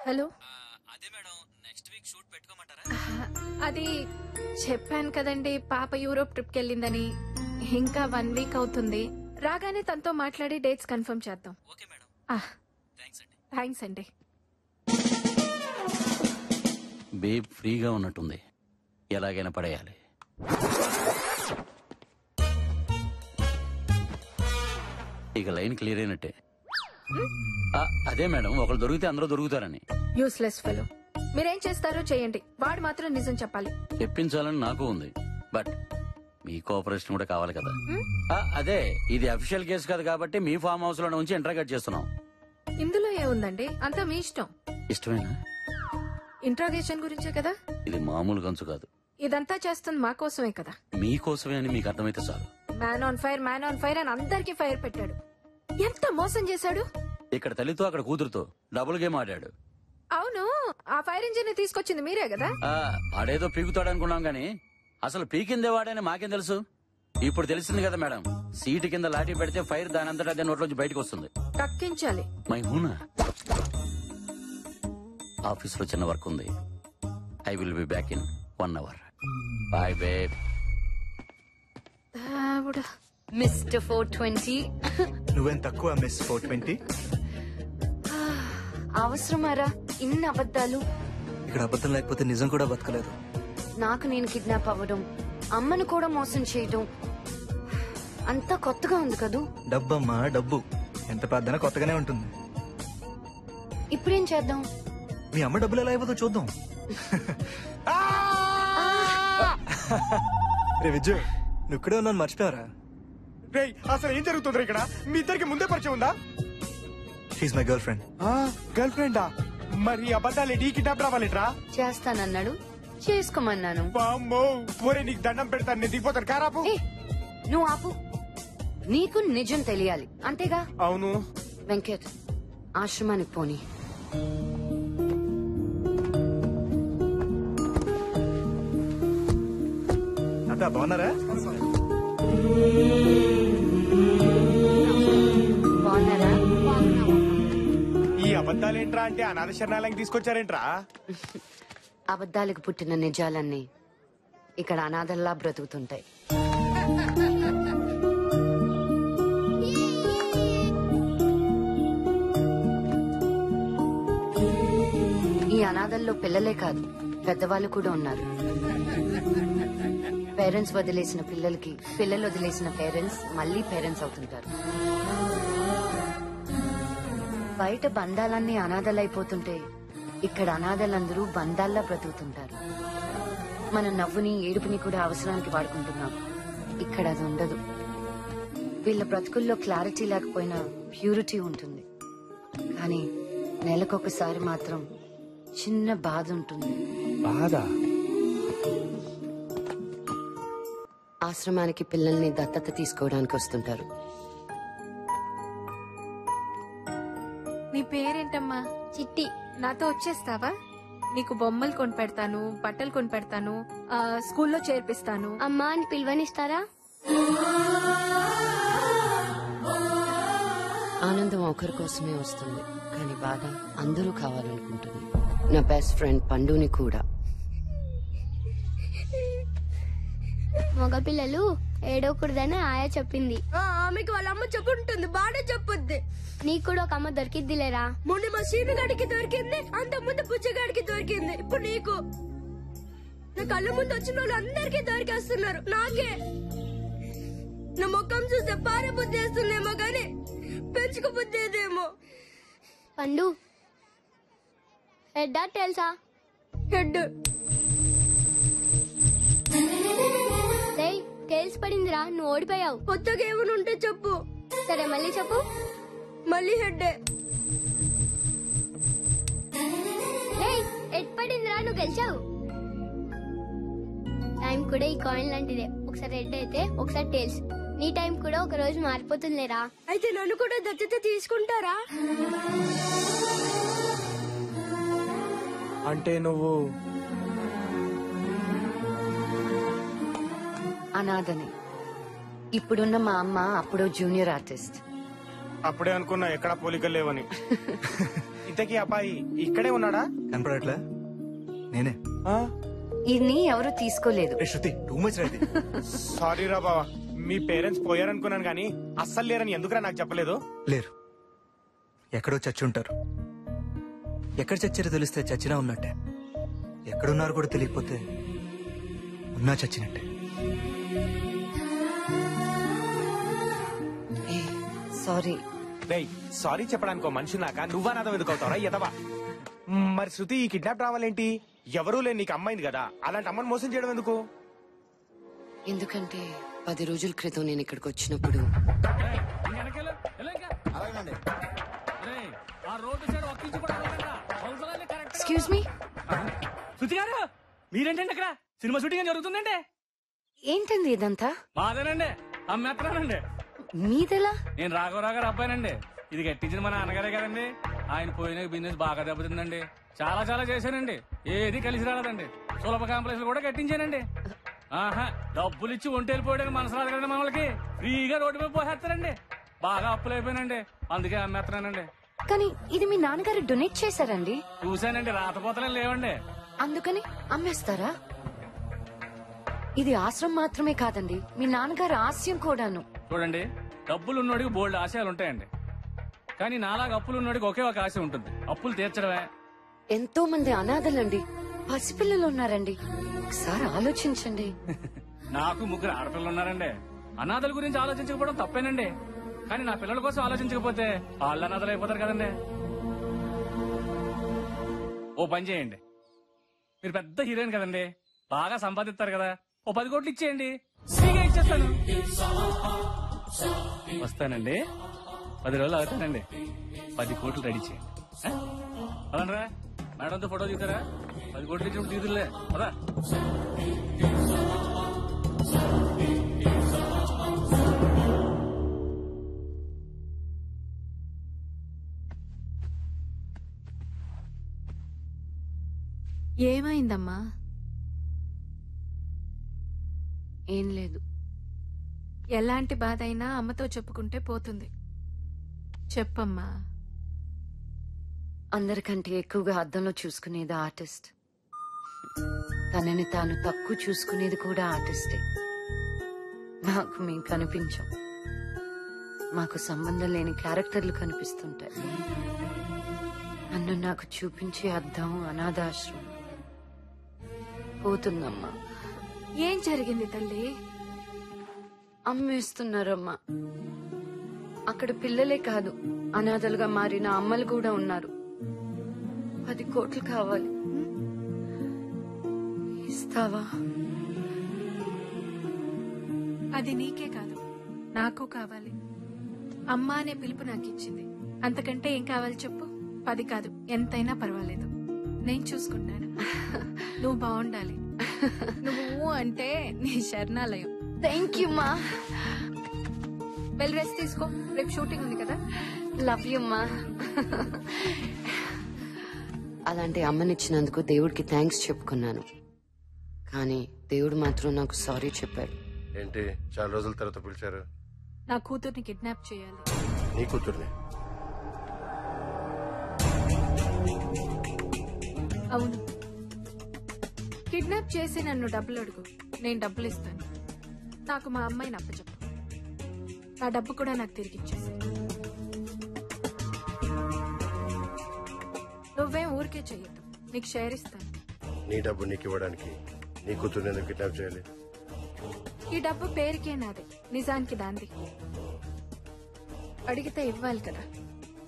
Hello. అదే madam, next week shoot పెట్టుకోమంటారా? అది చెప్పాను కదండి, పాప యూరోప్ ట్రిప్కి వెళ్ళిందని. ఇంకా 1 వీక్ అవుతుంది. రాగానే తనతో మాట్లాడి డేట్స్ కన్ఫర్మ్ చేద్దాం. ఓకే మేడం, థ్యాంక్స్ అండి. బేబ్ ఫ్రీగా ఉన్నట్టుంది, ఎలాగైనా పడేయాలి. ఇక లైన్ క్లియర్ అయినట్టే. అదే మేడం, ఒకరు దొరికితే అందరూ దొరుకుతారని. Useless fellow. మీరేం చేస్తారో చేయండి, వాడు మాత్రం నిజం చెప్పాలి. చెప్పించాలని నాకు ఉంది, బట్ మీ కోఆపరేషన్ కూడా కావాలి కదా. అదే, ఇది అఫీషియల్ కేసు కాదు కాబట్టి మీ ఫామ్ హౌస్ లో ఉంచి ఇంటరాగేట్ చేస్తున్నాం. ఇందులో ఏముందండి, అంతా మీ ఇష్టం. ఇష్టమేనా? ఇంట్రాగేషన్ గురించే కదా. ఇది మామూలు గంచు కాదు. ఇదంతా చేస్తుంది మా కోసమే కదా. మీకోసమే అని మీకు అర్థమైతే చాలు. మ్యాన్ ఆన్ ఫైర్ అని అందరికీ ఫైర్ పెట్టాడు. ఎంత మోసం చేశాడు. ఇక్కడ తల్లితో అక్కడ కూతురుతో డబుల్ గేమ్ ఆడాడు. అవును, ఆ ఫైర్ ఇంజిన్ తీసుకొచ్చింది మీరే కదా. ఆడేదో పీకుతాడు అనుకున్నాం గాని అసలు పీకిందే వాడని మాకేం తెలుసు. ఇప్పుడు తెలిసింది కదా మేడం, సీటు కింద లాఠీ పెడితే ఫైర్ దాని అంతటా అదే నోట్లోంచి బయటకు వస్తుంది. కక్కించాలి. మై హూనా. ఆఫీస్ లో చిన్న వర్క్ ఉంది. I will be back in 1 hour. Bye babe. Mister 420. నువ్వేం తక్కువ మిస్ 420. అవసరమారా ఇన్ని అబద్ధాలు? ఇక్కడ అబద్ధం లేకపోతే నిజం కూడా బతకలేదు. నాకు నేను కిడ్నాప్ అవ్వడం, అమ్మను కూడా మోసం చేయడం అంతా కొత్తగా ఉంది కదూ. డబ్బమ్మా డబ్బు, ఎంత పెద్దనా కొత్తగానే ఉంటుంది. ఇప్పుడేం చేద్దాం? మీ అమ్మ డబ్బులు ఎలా అయిపోతుందో చూద్దాం. రే విజయ్, నువ్వు ఇక్కడే ఉన్నాను మర్చిపోయారా? అసలు ఏం జరుగుతుంది ఇక్కడ? మీ ఇద్దరికి ముందే పరిచయం ఉందా? She's my girlfriend. గర్ల్ ఫ్రెండా? మరి అబద్ధాలు ఏంటి? కిడ్నాప్ రావాలిట్రా? చేస్తానన్నాడు, చేసుకోమన్నాను. ఒరే నీకు దండం పెడతాను, నేను దిగిపోతాను. కారాపు. నువ్వు ఆపు, నీకు నిజం తెలియాలి అంతేగా? అవును. వెంకట్, ఆశ్రమానికి పోనీ. అంతా బాగున్నారా? బాగున్నారా? ఈ అబద్ధాలేంట్రా? అంటే అనాథ శరణాలయం తీసుకొచ్చారేంట్రా? అబద్ధాలకు పుట్టిన నిజాలన్నీ ఇక్కడ అనాథల్లా బ్రతుకుతుంటాయి. ఈ అనాథల్లో పిల్లలే కాదు, పెద్దవాళ్ళు కూడా ఉన్నారు. పేరెంట్స్ వదిలేసిన పిల్లలకి, పిల్లలు వదిలేసిన పేరెంట్స్ మళ్ళీ పేరెంట్స్ అవుతుంటారు. బయట బంధాలన్నీ అనాథలైపోతుంటే ఇక్కడ అనాథలందరూ బంధాల్లా బ్రతుకుతుంటారు. మన నవ్వుని, ఏడుపుని కూడా అవసరానికి వాడుకుంటున్నాం. ఇక్కడ అది ఉండదు. వీళ్ళ బ్రతుకుల్లో క్లారిటీ లేకపోయినా ప్యూరిటీ ఉంటుంది. కానీ నెలకొకసారి మాత్రం చిన్న బాధ ఉంటుంది. బాధ? ఆశ్రమానికి పిల్లల్ని దత్తత తీసుకోవడానికి వస్తుంటారు. నీ పేరేంటమ్మా? చిట్టి. నాతో వచ్చేస్తావా? నీకు బొమ్మలు కొనిపెడతాను, బట్టలు కొనిపెడతాను, స్కూల్లో చేర్పిస్తాను. అమ్మా అని పిలువనిస్తారా? ఆనందం ఒకరి కోసమే వస్తుంది, కానీ బాధ అందరూ కావాలనుకుంటుంది. నా బెస్ట్ ఫ్రెండ్ పండుని కూడా. మగపిల్లలు ఏడవకూడదని ఆయా చెప్పింది. ఆమెకి వాళ్ళ అమ్మ చెప్పుంటుంది, బాగా చెప్పుద్ది. నీకు కూడా ఒక అమ్మ దొరికిద్దిలేరా? మొన్న మా సీనుగాడికి దొరికింది, అంత ముందు పుచ్చగాడికి దొరికింది, ఇప్పుడు నీకు. నా కళ్ళ ముందు వచ్చిన వాళ్ళు అందరికీ దొరికేస్తున్నారు, నాకే. నా ముఖం చూస్తే పారే బుద్ధి వేస్తుందేమో గాని పెంచుకు బుద్ధి ఏదేమో. పండు, హెడ్ తెలుసా? హెడ్. టేల్స్ పడిందిరా, నువ్వు ఓడిపోయావు. కొత్తగా ఏమైనా ఉంటే చెప్పు. సరే మళ్ళీ చెప్పు. మళ్ళీ హెడ్డే. హెడ్ పడిందిరా, నువ్వు గెలిచావు. టైం కూడా ఈ కాయిన్ లాంటిదే, ఒకసారి హెడ్ అయితే ఒకసారి టేల్స్. నీ టైం కూడా ఒక రోజు మారిపోతుందిలేరా. అయితే నన్ను కూడా దత్తత తీసుకుంటారా? అంటే నువ్వు అనాథని. ఇప్పుడున్న మా అమ్మ అప్పుడో జూనియర్ ఆర్టిస్ట్. అప్పుడే అనుకున్నా ఎక్కడ పోలికలు లేవని. ఇంతకీ అబ్బాయి ఇక్కడే ఉన్నాడా? కనపడట్లే నేనే. ఇన్ని ఎవరు తీసుకోలేదు. ఏ శృతి టూ మచ్ రైతే. సారీ రా బావా, మీ పేరెంట్స్ పోయారనుకున్నాను గానీ అస్సలు లేరని ఎందుకురా నాకు చెప్పలేదు? లేరు, ఎక్కడో చచ్చి ఉంటారు. ఎక్కడ చచ్చారో తెలిస్తే చచ్చినా ఉన్నట్టే, ఎక్కడున్నారు కూడా తెలియకపోతే ఉన్నా చచ్చినట్టే. సారీ. రేయ్, సారీ చెప్పడానికి మనిషి నాక నువ్వా నాదం ఎందుకు అవుతావరా ఎదవా? మరి శృతి ఈ కిడ్నాప్ రావాలేంటి? ఎవరూ లేని నీకు అమ్మాయింది కదా, అలాంటి అమ్మని మోసం చేయడం ఎందుకు? ఎందుకంటే 10 రోజుల క్రితం నేను ఇక్కడికి వచ్చినప్పుడు ఎక్స్క్యూజ్ మీ. శృతి గారు మీరేంటండి అక్కడ? సినిమా షూటింగ్ జరుగుతుందండి. ఏంటండి ఇదంతా? మాదేనండి, అమ్మేత్తరానండి. మీదెలా? నేను రాఘవరావు గారు అబ్బాయినండి. ఇది కట్టించిన మా నాన్నగారే కదండి. ఆయన పోయిన బిజినెస్ బాగా దెబ్బతిందండి. చాలా చాలా చేశానండి, ఏది కలిసి రాలేదండి. సులభ కాంప్లెక్స్ కూడా కట్టించానండి. ఆహా, డబ్బులు ఇచ్చి ఒంటి వెళ్ళిపోయాడు మనసు రాదు కదండి మనకి. ఫ్రీగా రోడ్డు మీద పోసేస్తారండి. బాగా అప్పులు అయిపోయినండి, అందుకే అమ్మేస్తున్నానండి. కానీ ఇది మీ నాన్నగారు డొనేట్ చేశారండి. చూశానండి, రాతపోతలే లేవండి. అందుకని అమ్మేస్తారా? ఇది ఆశ్రమం మాత్రమే కాదండి, మీ నాన్నగారు ఆశయం కూడాను. చూడండి, డబ్బులు ఉన్నోడికి బోల్డ్ ఆశయాలు ఉంటాయండి. కానీ నాలాగా అప్పులు ఉన్నోడికి ఒకే ఒక ఆశ ఉంటుంది, అప్పులు తీర్చడమే. ఎంతో మంది అనాథలండి, పసిపిల్లలు ఉన్నారండి. ఒకసారి ఆలోచించండి. నాకు 3 ఆడపిల్లలు ఉన్నారండి. అనాథల గురించి ఆలోచించకపోవడం తప్పేనండి. కానీ నా పిల్లల కోసం ఆలోచించకపోతే వాళ్ళు అనాథలు అయిపోతారు కదండి. ఓ పని చేయండి, మీరు పెద్ద హీరోయిన్ కదండి, బాగా సంపాదిస్తారు కదా, ఓ 10 కోట్లు ఇచ్చేయండి, ఫ్రీగా ఇచ్చేస్తాను. వస్తానండి, 10 రోజులు అవుతానండి. 10 కోట్లు రెడీ చేయండి. అదనరా మేడంతో ఫోటో తీస్తారా? 10 కోట్లు ఇచ్చి తీదులే అదా. ఏమైందమ్మా? ఏం లేదు. ఎలాంటి బాధ అయినా అమ్మతో చెప్పుకుంటే పోతుంది. చెప్పమ్మా. అందరికంటే ఎక్కువగా అద్దంలో చూసుకునేది ఆర్టిస్ట్. తనని తాను తక్కువ చూసుకునేది కూడా ఆర్టిస్టే. మాకు మేము కనిపించాం, మాకు సంబంధం లేని క్యారెక్టర్లు కనిపిస్తుంటాయి. నన్ను నాకు చూపించే అద్దం అనాథాశ్రమం. పోతుందమ్మా. ఏం జరిగింది తల్లి? అమ్మేస్తున్నారమ్మా. అక్కడ పిల్లలే కాదు, అనాథలుగా మారిన అమ్మలు కూడా ఉన్నారు. 10 కోట్లు కావాలి, ఇస్తావా? అది నీకే కాదు, నాకు కావాలి. అమ్మ అనే పిలుపు నాకు ఇచ్చింది, అంతకంటే ఏం కావాలి చెప్పు? 10 కాదు, ఎంతైనా పర్వాలేదు, నేను చూసుకుంటాను. నువ్వు బాగుండాలి. నువ్వు అంటే నీ శరణాలయం. థ్యాంక్ యూ మా. వెళ్ళి రెస్ట్ తీసుకో, రేపు షూటింగ్ ఉంది కదా. లవ్ యూ మా. అలాంటి అమ్మనిచ్చినందుకు దేవుడికి థ్యాంక్స్ చెప్పుకున్నాను, కానీ దేవుడు మాత్రం నాకు సారీ చెప్పాడు. ఏంటి చాలా రోజుల తర్వాత పిలిచారు? నా కూతుర్ని కిడ్నాప్ చేయాలి. నీ కూతుర్ని? అవును, కిడ్నాప్ చేసి నన్ను డబ్బులు అడుగు, నేను డబ్బులు ఇస్తాను. నాకు మా అమ్మాయిని అప్పచెప్పు, నా డబ్బు కూడా నాకు తిరిగి ఇచ్చేసి. నువ్వేం ఊరికే చెయ్యొద్దు, నీకు షేర్ ఇస్తాను. నీ డబ్బు నీకు ఇవ్వడానికి నీ కూతుర్ని ఎందుకు కిడ్నాప్ చేయాలి? ఈ డబ్బు పేరుకే నాది, నిజానికి దాంది. అడిగితే ఇవ్వాలి కదా,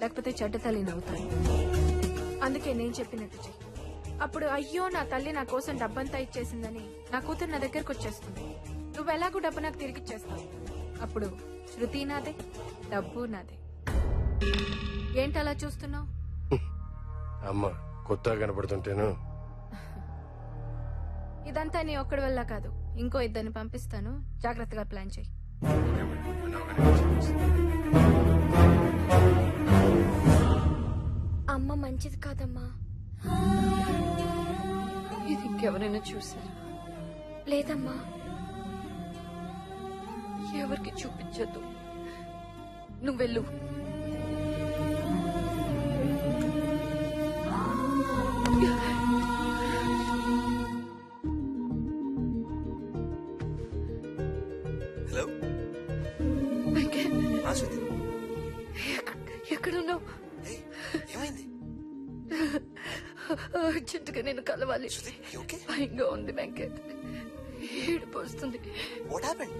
లేకపోతే చెడ్డ తల్లిని అవుతాను. అందుకే నేను చెప్పినట్టు చెయ్యి. అప్పుడు అయ్యో నా తల్లి నా కోసం డబ్బంతా ఇచ్చేసిందని నా కూతురు నా దగ్గరకు వచ్చేస్తుంది. నువ్వు ఎలాగూ డబ్బు నాకు తిరిగి ఇచ్చేస్తావు. అప్పుడు శృతి నాదే, డబ్బు నాదే. ఏంటి అలా చూస్తున్నావు? అమ్మ కొత్తగా కనపడుతుంటేను. ఇదంతా నీ ఒక్కడి వల్ల కాదు, ఇంకో 2 పంపిస్తాను, జాగ్రత్తగా ప్లాన్ చెయ్యి. అమ్మ మంచిది కాదమ్మా. ఇది ఇంకెవరైనా చూసారా? లేదమ్మా. ఎవరికి చూపించద్దు, నువ్వు వెళ్ళు. హలో వెంకే శృతి ఎక్కడున్నావు? ఏమైంది? అర్జెంటుగా నేను కలవాలి. భయంగా ఉంది వెంకట్. ఏడుపు వస్తుంది. What happened?